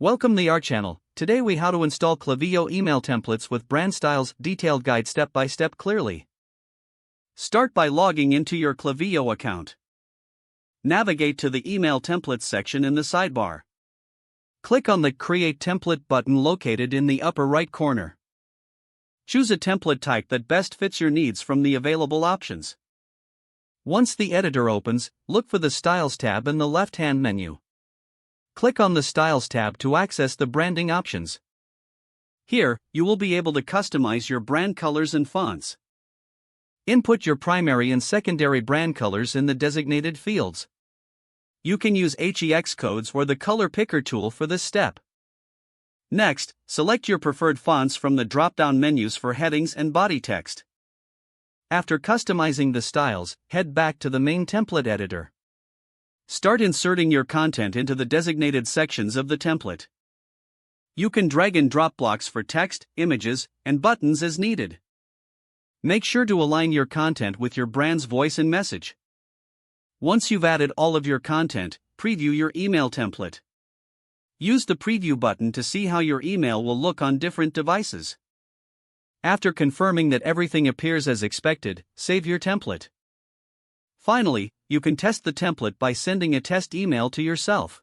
Welcome to our channel. Today we how to install Klaviyo email templates with brand styles, detailed guide step by step clearly. Start by logging into your Klaviyo account. Navigate to the email templates section in the sidebar. Click on the Create Template button located in the upper right corner. Choose a template type that best fits your needs from the available options. Once the editor opens, look for the Styles tab in the left-hand menu. Click on the Styles tab to access the branding options. Here, you will be able to customize your brand colors and fonts. Input your primary and secondary brand colors in the designated fields. You can use HEX codes or the color picker tool for this step. Next, select your preferred fonts from the drop-down menus for headings and body text. After customizing the styles, head back to the main template editor. Start inserting your content into the designated sections of the template. You can drag and drop blocks for text, images, and buttons as needed. Make sure to align your content with your brand's voice and message. Once you've added all of your content, preview your email template. Use the preview button to see how your email will look on different devices. After confirming that everything appears as expected, save your template. Finally, you can test the template by sending a test email to yourself.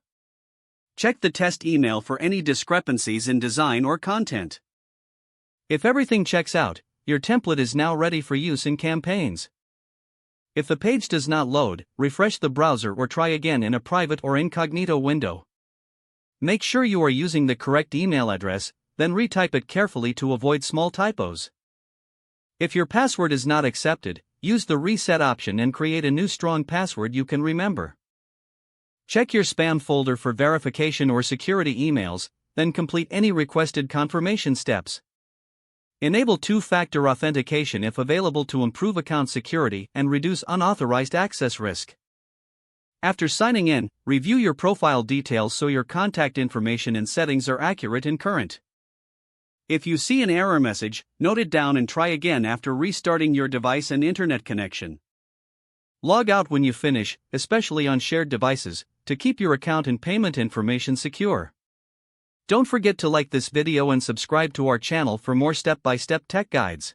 Check the test email for any discrepancies in design or content. If everything checks out, your template is now ready for use in campaigns. If the page does not load, refresh the browser or try again in a private or incognito window. Make sure you are using the correct email address, then retype it carefully to avoid small typos. If your password is not accepted, use the reset option and create a new strong password you can remember. Check your spam folder for verification or security emails, then complete any requested confirmation steps. Enable two-factor authentication if available to improve account security and reduce unauthorized access risk. After signing in, review your profile details so your contact information and settings are accurate and current. If you see an error message, note it down and try again after restarting your device and internet connection. Log out when you finish, especially on shared devices, to keep your account and payment information secure. Don't forget to like this video and subscribe to our channel for more step-by-step tech guides.